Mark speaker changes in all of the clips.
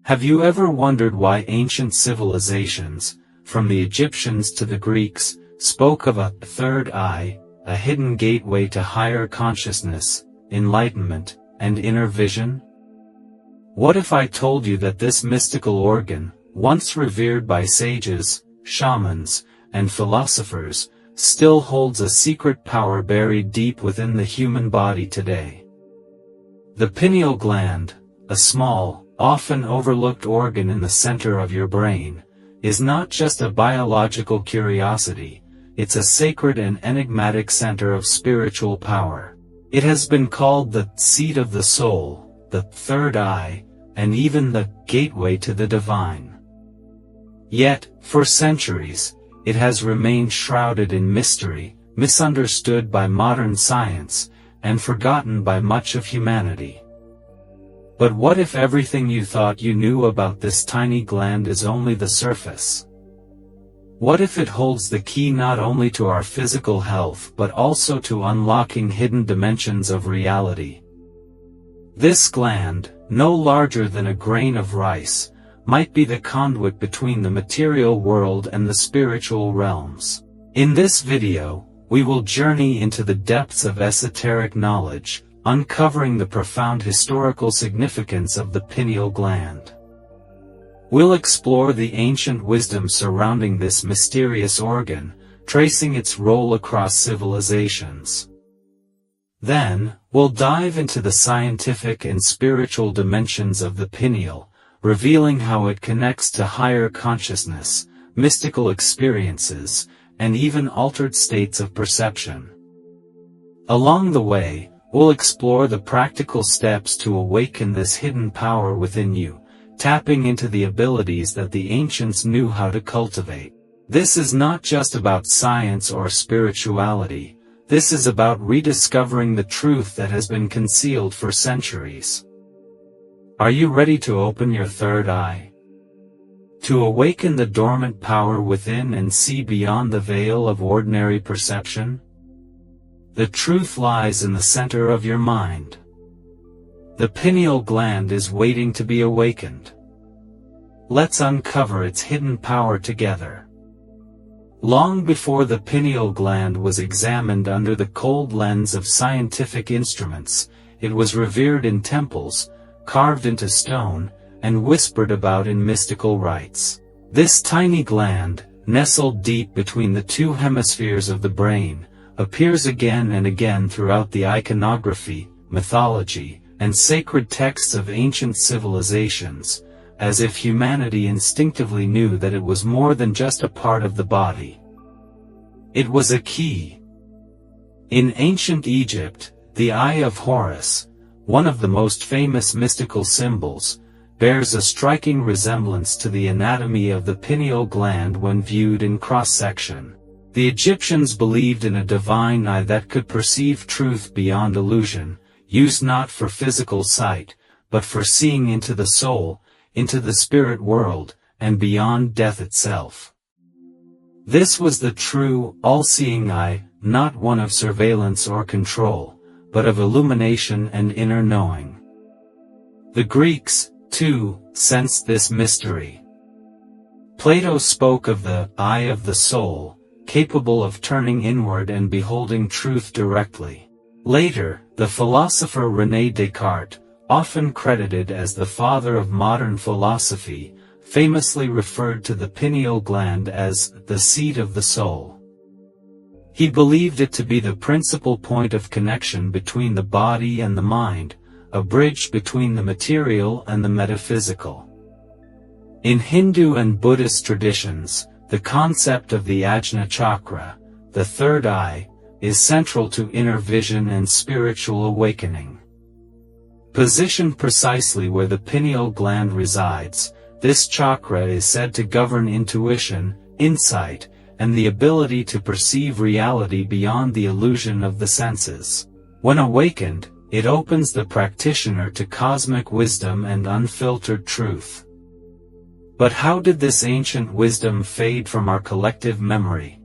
Speaker 1: Have you ever wondered why ancient civilizations, from the Egyptians to the Greeks, spoke of a third eye, a hidden gateway to higher consciousness, enlightenment, and inner vision? What if I told you that this mystical organ, once revered by sages, shamans, and philosophers, still holds a secret power buried deep within the human body today? The pineal gland, a small, often overlooked organ in the center of your brain, is not just a biological curiosity, it's a sacred and enigmatic center of spiritual power. It has been called the seat of the soul, the third eye, and even the gateway to the divine. Yet, for centuries, it has remained shrouded in mystery, misunderstood by modern science, and forgotten by much of humanity. But what if everything you thought you knew about this tiny gland is only the surface? What if it holds the key not only to our physical health but also to unlocking hidden dimensions of reality? This gland, no larger than a grain of rice, might be the conduit between the material world and the spiritual realms. In this video, we will journey into the depths of esoteric knowledge, uncovering the profound historical significance of the pineal gland. We'll explore the ancient wisdom surrounding this mysterious organ, tracing its role across civilizations. Then, we'll dive into the scientific and spiritual dimensions of the pineal, revealing how it connects to higher consciousness, mystical experiences, and even altered states of perception. Along the way, we'll explore the practical steps to awaken this hidden power within you, tapping into the abilities that the ancients knew how to cultivate. This is not just about science or spirituality, this is about rediscovering the truth that has been concealed for centuries. Are you ready to open your third eye? To awaken the dormant power within and see beyond the veil of ordinary perception? The truth lies in the center of your mind. The pineal gland is waiting to be awakened. Let's uncover its hidden power together. Long before the pineal gland was examined under the cold lens of scientific instruments, it was revered in temples, carved into stone, and whispered about in mystical rites. This tiny gland, nestled deep between the two hemispheres of the brain, appears again and again throughout the iconography, mythology, and sacred texts of ancient civilizations, as if humanity instinctively knew that it was more than just a part of the body. It was a key. In ancient Egypt, the Eye of Horus, one of the most famous mystical symbols, bears a striking resemblance to the anatomy of the pineal gland when viewed in cross-section. The Egyptians believed in a divine eye that could perceive truth beyond illusion, used not for physical sight, but for seeing into the soul, into the spirit world, and beyond death itself. This was the true, all-seeing eye, not one of surveillance or control, but of illumination and inner knowing. The Greeks, too, sensed this mystery. Plato spoke of the eye of the soul, capable of turning inward and beholding truth directly. Later, the philosopher René Descartes, often credited as the father of modern philosophy, famously referred to the pineal gland as the seat of the soul. He believed it to be the principal point of connection between the body and the mind, a bridge between the material and the metaphysical. In Hindu and Buddhist traditions, the concept of the Ajna chakra, the third eye, is central to inner vision and spiritual awakening. Positioned precisely where the pineal gland resides, this chakra is said to govern intuition, insight, and the ability to perceive reality beyond the illusion of the senses. When awakened, it opens the practitioner to cosmic wisdom and unfiltered truth. But how did this ancient wisdom fade from our collective memory?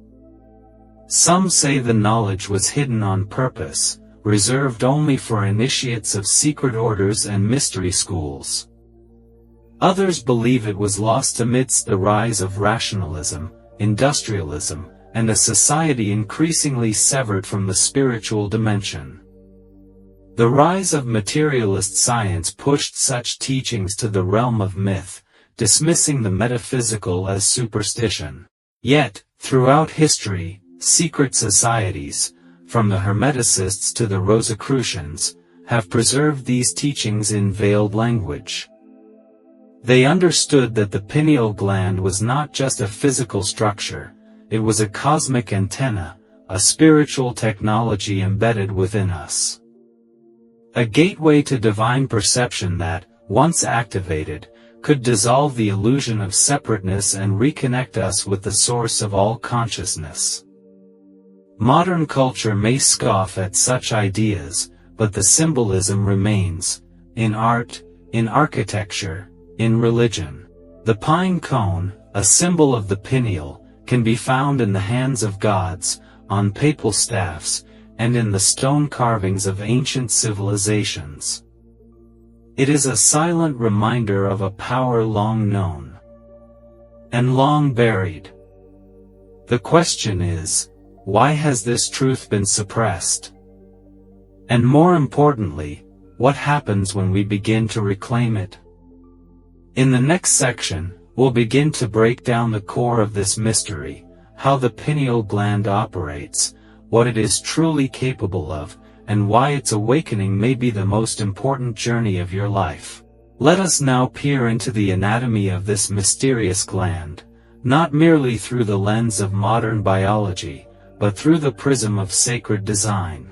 Speaker 1: Some say the knowledge was hidden on purpose, reserved only for initiates of secret orders and mystery schools. Others believe it was lost amidst the rise of rationalism, industrialism, and a society increasingly severed from the spiritual dimension. The rise of materialist science pushed such teachings to the realm of myth, dismissing the metaphysical as superstition. Yet, throughout history, secret societies, from the Hermeticists to the Rosicrucians, have preserved these teachings in veiled language. They understood that the pineal gland was not just a physical structure, it was a cosmic antenna, a spiritual technology embedded within us. A gateway to divine perception that, once activated, could dissolve the illusion of separateness and reconnect us with the source of all consciousness. Modern culture may scoff at such ideas, but the symbolism remains, in art, in architecture, in religion. The pine cone, a symbol of the pineal, can be found in the hands of gods, on papal staffs, and in the stone carvings of ancient civilizations. It is a silent reminder of a power long known and long buried. The question is, why has this truth been suppressed? And more importantly, what happens when we begin to reclaim it? In the next section, we'll begin to break down the core of this mystery, how the pineal gland operates, what it is truly capable of, and why its awakening may be the most important journey of your life. Let us now peer into the anatomy of this mysterious gland, not merely through the lens of modern biology, but through the prism of sacred design.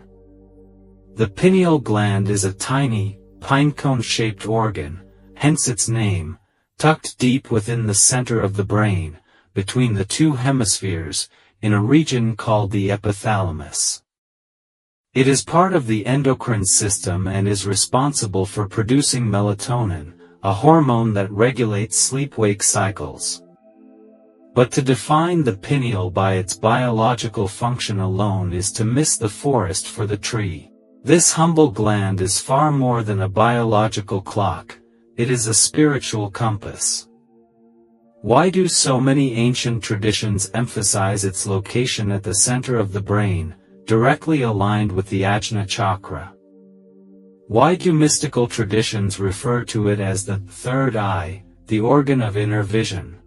Speaker 1: The pineal gland is a tiny, pinecone-shaped organ, hence its name, tucked deep within the center of the brain, between the two hemispheres, in a region called the epithalamus. It is part of the endocrine system and is responsible for producing melatonin, a hormone that regulates sleep-wake cycles. But to define the pineal by its biological function alone is to miss the forest for the tree. This humble gland is far more than a biological clock, it is a spiritual compass. Why do so many ancient traditions emphasize its location at the center of the brain, directly aligned with the Ajna chakra? Why do mystical traditions refer to it as the third eye, the organ of inner vision?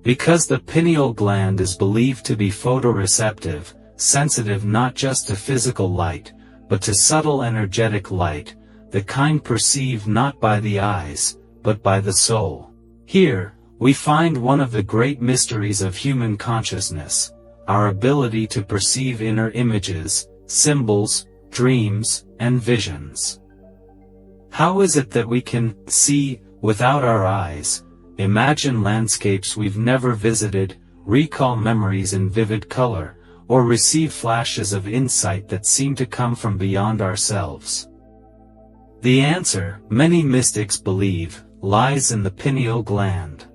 Speaker 1: Because the pineal gland is believed to be photoreceptive, sensitive not just to physical light, but to subtle energetic light, the kind perceived not by the eyes, but by the soul. Here, we find one of the great mysteries of human consciousness, our ability to perceive inner images, symbols, dreams, and visions. How is it that we can see without our eyes, imagine landscapes we've never visited, recall memories in vivid color, or receive flashes of insight that seem to come from beyond ourselves? The answer, many mystics believe, lies in the pineal gland.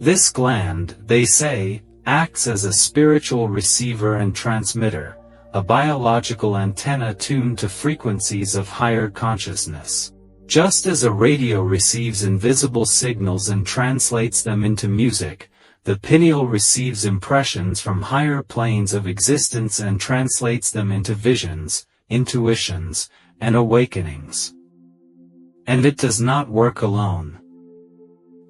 Speaker 1: This gland, they say, acts as a spiritual receiver and transmitter, a biological antenna tuned to frequencies of higher consciousness. Just as a radio receives invisible signals and translates them into music, the pineal receives impressions from higher planes of existence and translates them into visions, intuitions, and awakenings. And it does not work alone.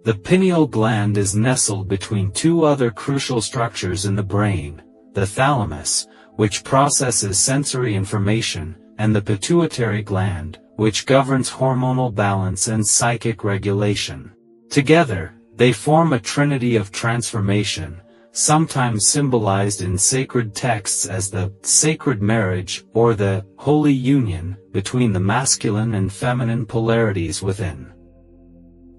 Speaker 1: The pineal gland is nestled between two other crucial structures in the brain, the thalamus, which processes sensory information, and the pituitary gland, which governs hormonal balance and psychic regulation. Together, they form a trinity of transformation, sometimes symbolized in sacred texts as the sacred marriage or the holy union between the masculine and feminine polarities within.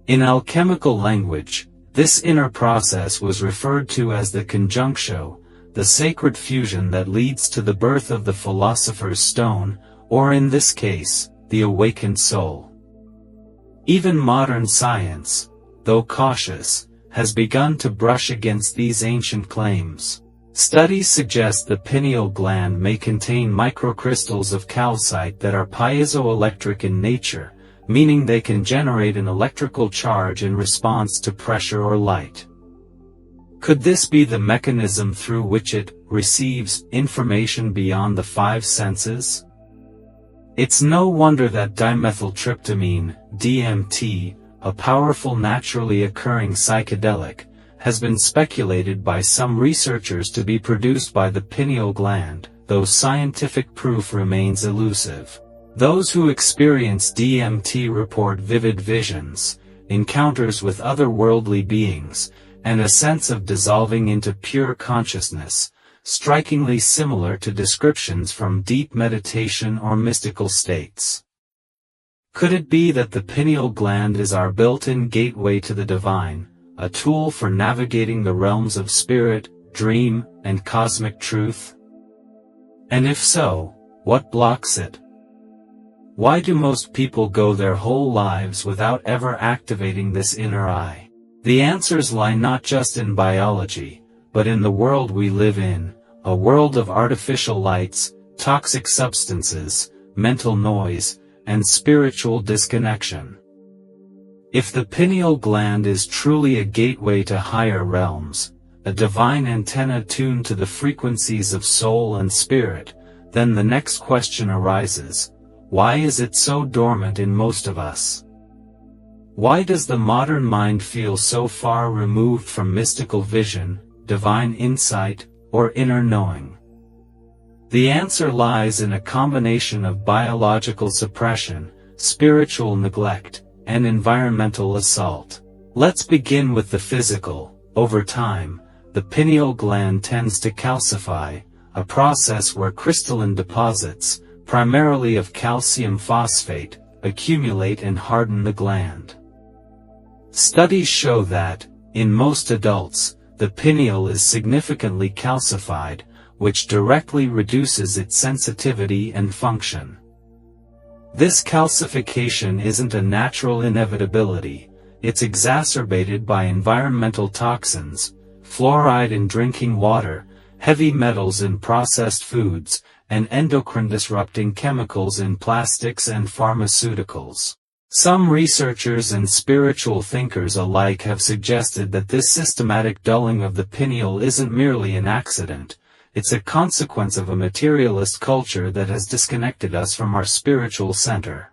Speaker 1: In alchemical language, this inner process was referred to as the conjunctio, the sacred fusion that leads to the birth of the philosopher's stone, or in this case, the awakened soul. Even modern science, though cautious, has begun to brush against these ancient claims. Studies suggest the pineal gland may contain microcrystals of calcite that are piezoelectric in nature, meaning they can generate an electrical charge in response to pressure or light. Could this be the mechanism through which it receives information beyond the five senses? It's no wonder that dimethyltryptamine, DMT, a powerful naturally occurring psychedelic, has been speculated by some researchers to be produced by the pineal gland, though scientific proof remains elusive. Those who experience DMT report vivid visions, encounters with otherworldly beings, and a sense of dissolving into pure consciousness, strikingly similar to descriptions from deep meditation or mystical states. Could it be that the pineal gland is our built-in gateway to the divine, a tool for navigating the realms of spirit, dream, and cosmic truth? And if so, what blocks it? Why do most people go their whole lives without ever activating this inner eye? The answers lie not just in biology, but in the world we live in, a world of artificial lights, toxic substances, mental noise, and spiritual disconnection. If the pineal gland is truly a gateway to higher realms, a divine antenna tuned to the frequencies of soul and spirit, then the next question arises: why is it so dormant in most of us? Why does the modern mind feel so far removed from mystical vision, divine insight, or inner knowing? The answer lies in a combination of biological suppression, spiritual neglect, and environmental assault. Let's begin with the physical. Over time, the pineal gland tends to calcify, a process where crystalline deposits, primarily of calcium phosphate, accumulate and harden the gland. Studies show that, in most adults, the pineal is significantly calcified, which directly reduces its sensitivity and function. This calcification isn't a natural inevitability, it's exacerbated by environmental toxins, fluoride in drinking water, heavy metals in processed foods, and endocrine-disrupting chemicals in plastics and pharmaceuticals. Some researchers and spiritual thinkers alike have suggested that this systematic dulling of the pineal isn't merely an accident, it's a consequence of a materialist culture that has disconnected us from our spiritual center.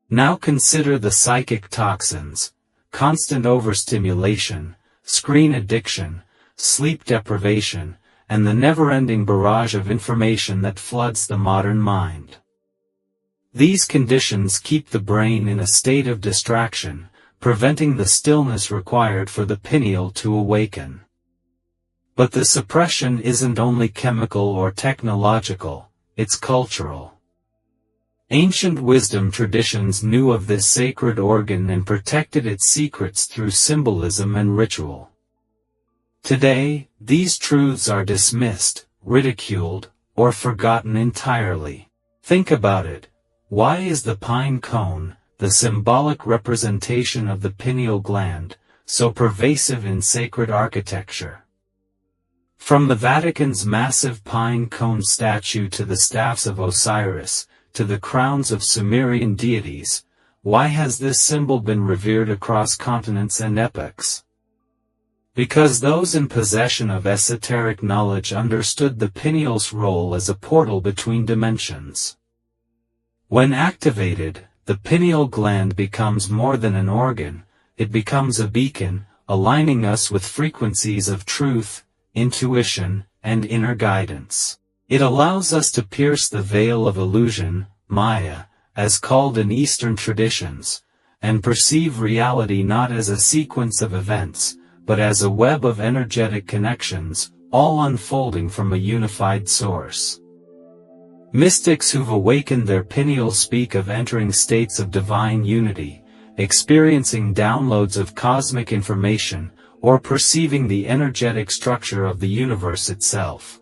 Speaker 1: Now consider the psychic toxins: constant overstimulation, screen addiction, sleep deprivation, and the never-ending barrage of information that floods the modern mind. These conditions keep the brain in a state of distraction, preventing the stillness required for the pineal to awaken. But the suppression isn't only chemical or technological, it's cultural. Ancient wisdom traditions knew of this sacred organ and protected its secrets through symbolism and ritual. Today, these truths are dismissed, ridiculed, or forgotten entirely. Think about it. Why is the pine cone, the symbolic representation of the pineal gland, so pervasive in sacred architecture? From the Vatican's massive pine cone statue to the staffs of Osiris, to the crowns of Sumerian deities, why has this symbol been revered across continents and epochs? Because those in possession of esoteric knowledge understood the pineal's role as a portal between dimensions. When activated, the pineal gland becomes more than an organ, it becomes a beacon, aligning us with frequencies of truth, intuition, and inner guidance. It allows us to pierce the veil of illusion, Maya, as called in Eastern traditions, and perceive reality not as a sequence of events, but as a web of energetic connections, all unfolding from a unified source. Mystics who've awakened their pineal speak of entering states of divine unity, experiencing downloads of cosmic information, or perceiving the energetic structure of the universe itself.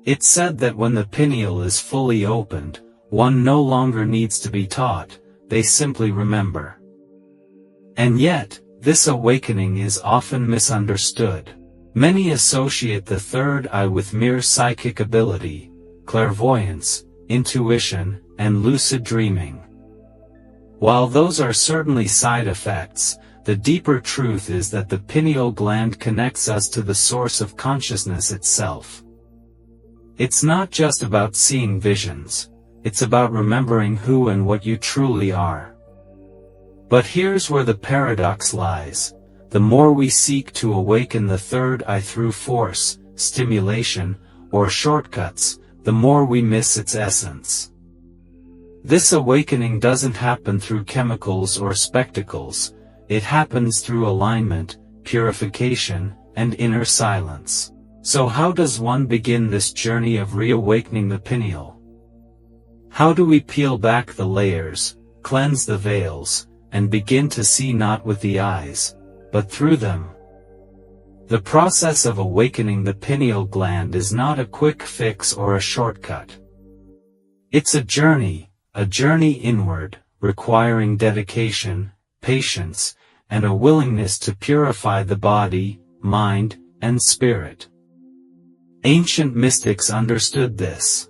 Speaker 1: It's said that when the pineal is fully opened, one no longer needs to be taught, they simply remember. And yet, this awakening is often misunderstood. Many associate the third eye with mere psychic ability, clairvoyance, intuition, and lucid dreaming. While those are certainly side effects, the deeper truth is that the pineal gland connects us to the source of consciousness itself. It's not just about seeing visions, it's about remembering who and what you truly are. But here's where the paradox lies. The more we seek to awaken the third eye through force, stimulation, or shortcuts, the more we miss its essence. This awakening doesn't happen through chemicals or spectacles, it happens through alignment, purification, and inner silence. So how does one begin this journey of reawakening the pineal? How do we peel back the layers, cleanse the veils, and begin to see not with the eyes, but through them? The process of awakening the pineal gland is not a quick fix or a shortcut. It's a journey inward, requiring dedication, patience, and a willingness to purify the body, mind, and spirit. Ancient mystics understood this.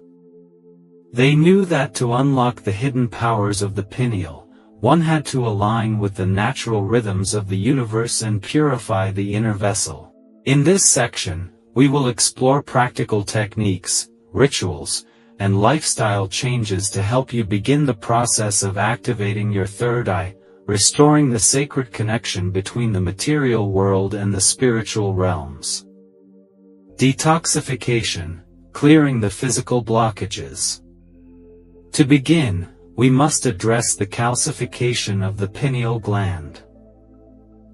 Speaker 1: They knew that to unlock the hidden powers of the pineal, one had to align with the natural rhythms of the universe and purify the inner vessel. In this section, we will explore practical techniques, rituals, and lifestyle changes to help you begin the process of activating your third eye, restoring the sacred connection between the material world and the spiritual realms. Detoxification, clearing the physical blockages. To begin, we must address the calcification of the pineal gland.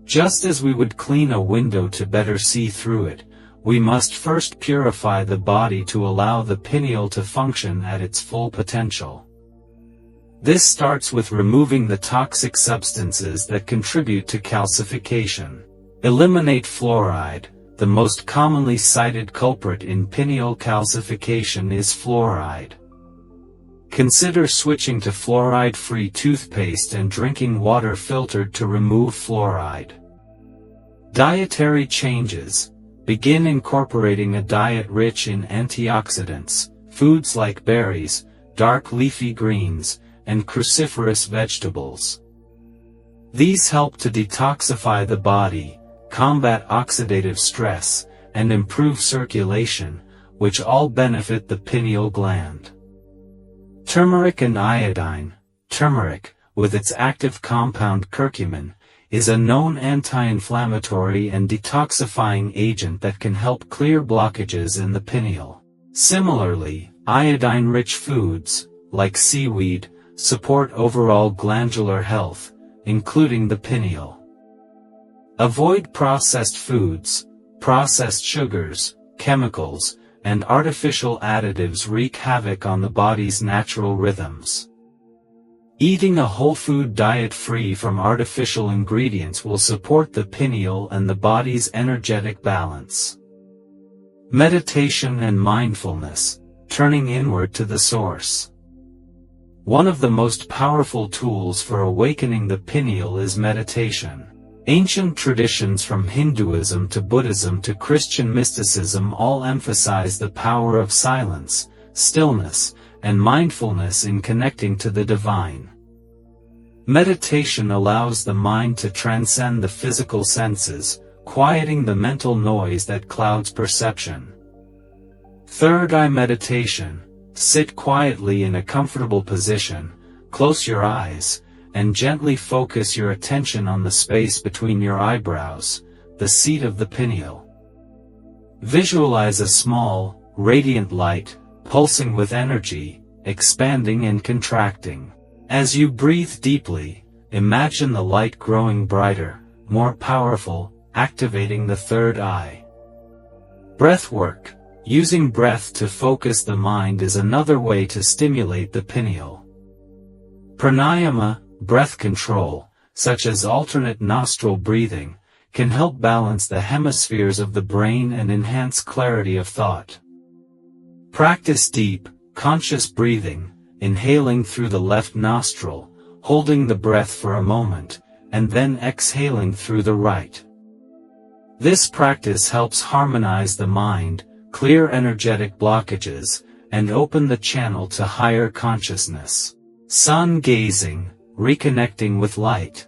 Speaker 1: Just as we would clean a window to better see through it, we must first purify the body to allow the pineal to function at its full potential. This starts with removing the toxic substances that contribute to calcification. Eliminate fluoride. The most commonly cited culprit in pineal calcification is fluoride. Consider switching to fluoride-free toothpaste and drinking water filtered to remove fluoride. Dietary changes. Begin incorporating a diet rich in antioxidants, foods like berries, dark leafy greens, and cruciferous vegetables. These help to detoxify the body, combat oxidative stress, and improve circulation, which all benefit the pineal gland. Turmeric and iodine. Turmeric, with its active compound curcumin, is a known anti-inflammatory and detoxifying agent that can help clear blockages in the pineal. Similarly, iodine-rich foods, like seaweed, support overall glandular health, including the pineal. Avoid processed foods. Processed sugars, chemicals, and artificial additives wreak havoc on the body's natural rhythms. Eating a whole food diet free from artificial ingredients will support the pineal and the body's energetic balance. Meditation and mindfulness, turning inward to the source. One of the most powerful tools for awakening the pineal is meditation. Ancient traditions from Hinduism to Buddhism to Christian mysticism all emphasize the power of silence, stillness, and mindfulness in connecting to the divine. Meditation allows the mind to transcend the physical senses, quieting the mental noise that clouds perception. Third eye meditation. Sit quietly in a comfortable position, close your eyes, and gently focus your attention on the space between your eyebrows, the seat of the pineal. Visualize a small, radiant light, pulsing with energy, expanding and contracting. As you breathe deeply, imagine the light growing brighter, more powerful, activating the third eye. Breath work. Using breath to focus the mind is another way to stimulate the pineal. Pranayama, breath control, such as alternate nostril breathing, can help balance the hemispheres of the brain and enhance clarity of thought. Practice deep, conscious breathing, inhaling through the left nostril, holding the breath for a moment, and then exhaling through the right. This practice helps harmonize the mind, clear energetic blockages, and open the channel to higher consciousness. Sun gazing. reconnecting with light.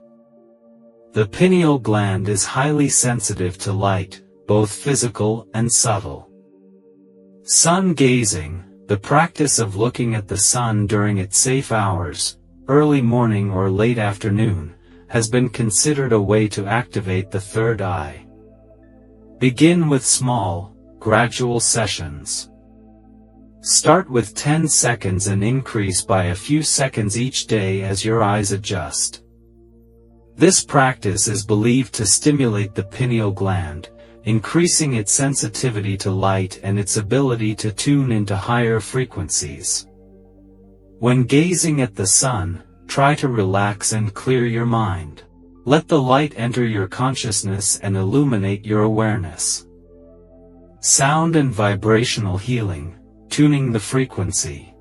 Speaker 1: The pineal gland is highly sensitive to light, both physical and subtle. Sun gazing, the practice of looking at the sun during its safe hours, early morning or late afternoon, has been considered a way to activate the third eye. Begin with small, gradual sessions. Start with 10 seconds and increase by a few seconds each day as your eyes adjust. This practice is believed to stimulate the pineal gland, increasing its sensitivity to light and its ability to tune into higher frequencies. When gazing at the sun, try to relax and clear your mind. Let the light enter your consciousness and illuminate your awareness. Sound and vibrational healing, tuning the frequency.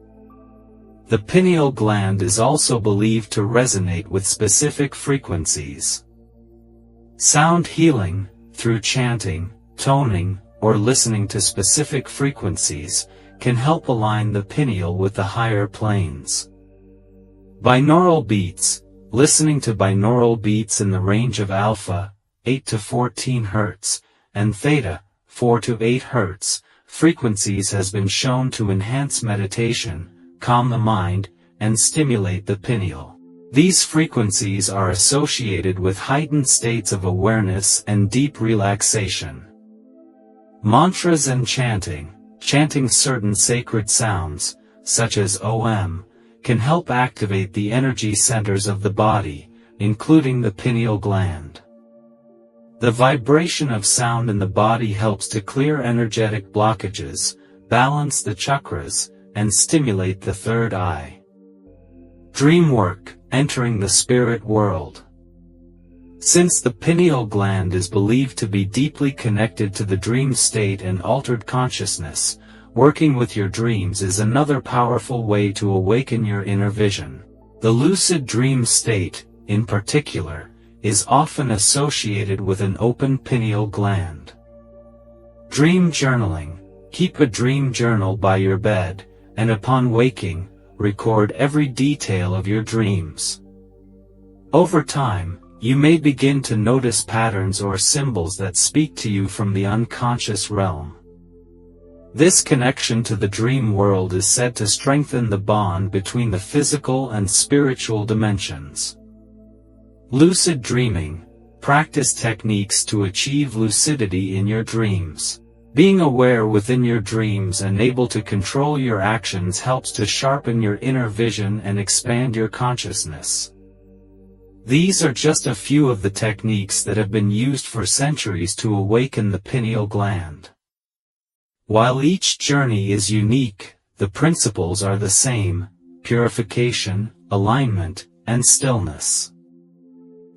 Speaker 1: The pineal gland is also believed to resonate with specific frequencies. Sound healing, through chanting, toning, or listening to specific frequencies, can help align the pineal with the higher planes. Binaural beats, listening to binaural beats in the range of alpha, 8 to 14 Hz, and theta, 4 to 8 Hz, frequencies has been shown to enhance meditation, calm the mind, and stimulate the pineal. These frequencies are associated with heightened states of awareness and deep relaxation. Mantras and chanting, chanting certain sacred sounds, such as Om, can help activate the energy centers of the body, including the pineal gland. The vibration of sound in the body helps to clear energetic blockages, balance the chakras, and stimulate the third eye. Dream work, entering the spirit world. Since the pineal gland is believed to be deeply connected to the dream state and altered consciousness, working with your dreams is another powerful way to awaken your inner vision. The lucid dream state, in particular, is often associated with an open pineal gland. Dream journaling. Keep a dream journal by your bed, and upon waking, record every detail of your dreams. Over time, you may begin to notice patterns or symbols that speak to you from the unconscious realm. This connection to the dream world is said to strengthen the bond between the physical and spiritual dimensions. Lucid dreaming. Practice techniques to achieve lucidity in your dreams. Being aware within your dreams and able to control your actions helps to sharpen your inner vision and expand your consciousness. These are just a few of the techniques that have been used for centuries to awaken the pineal gland. While each journey is unique, the principles are the same: purification, alignment, and stillness.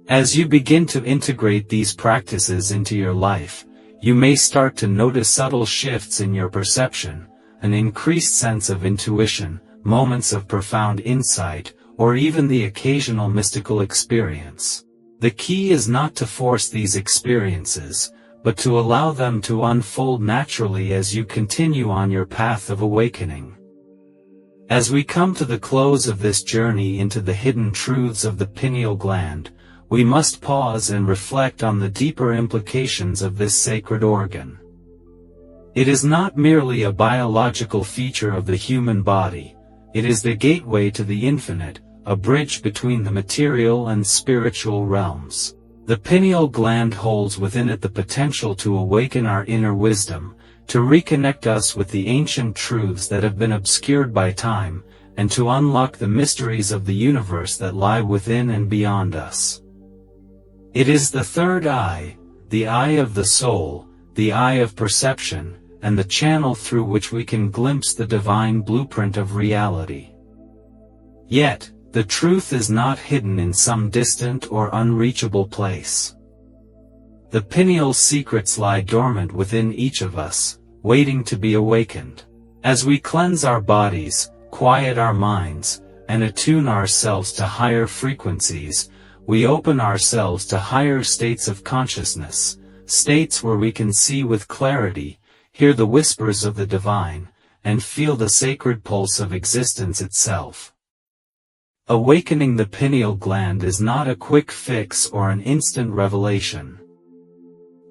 Speaker 1: As you begin to integrate these practices into your life, you may start to notice subtle shifts in your perception, an increased sense of intuition, moments of profound insight, or even the occasional mystical experience. The key is not to force these experiences, but to allow them to unfold naturally as you continue on your path of awakening. As we come to the close of this journey into the hidden truths of the pineal gland, we must pause and reflect on the deeper implications of this sacred organ. It is not merely a biological feature of the human body, it is the gateway to the infinite, a bridge between the material and spiritual realms. The pineal gland holds within it the potential to awaken our inner wisdom, to reconnect us with the ancient truths that have been obscured by time, and to unlock the mysteries of the universe that lie within and beyond us. It is the third eye, the eye of the soul, the eye of perception, and the channel through which we can glimpse the divine blueprint of reality. Yet, the truth is not hidden in some distant or unreachable place. The pineal secrets lie dormant within each of us, waiting to be awakened. As we cleanse our bodies, quiet our minds, and attune ourselves to higher frequencies, we open ourselves to higher states of consciousness, states where we can see with clarity, hear the whispers of the divine, and feel the sacred pulse of existence itself. Awakening the pineal gland is not a quick fix or an instant revelation.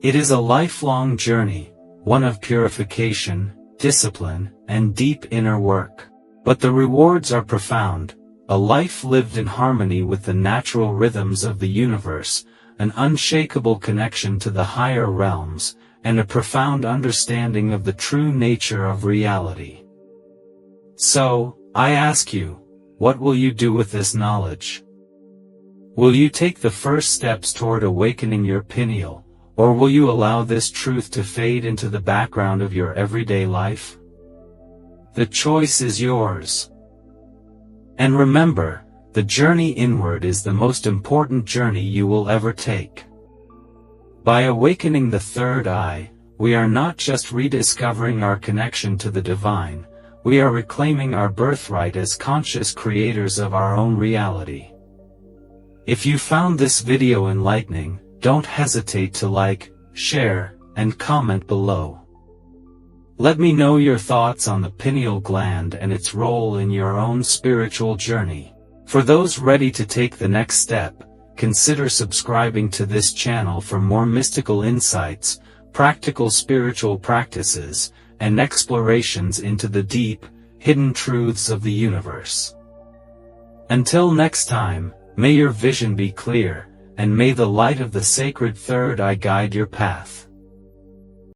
Speaker 1: It is a lifelong journey, one of purification, discipline, and deep inner work. But the rewards are profound: a life lived in harmony with the natural rhythms of the universe, an unshakable connection to the higher realms, and a profound understanding of the true nature of reality. So, I ask you, what will you do with this knowledge? Will you take the first steps toward awakening your pineal, or will you allow this truth to fade into the background of your everyday life? The choice is yours. And remember, the journey inward is the most important journey you will ever take. By awakening the third eye, we are not just rediscovering our connection to the divine, we are reclaiming our birthright as conscious creators of our own reality. If you found this video enlightening, don't hesitate to like, share, and comment below. Let me know your thoughts on the pineal gland and its role in your own spiritual journey. For those ready to take the next step, consider subscribing to this channel for more mystical insights, practical spiritual practices, and explorations into the deep, hidden truths of the universe. Until next time, may your vision be clear, and may the light of the sacred third eye guide your path.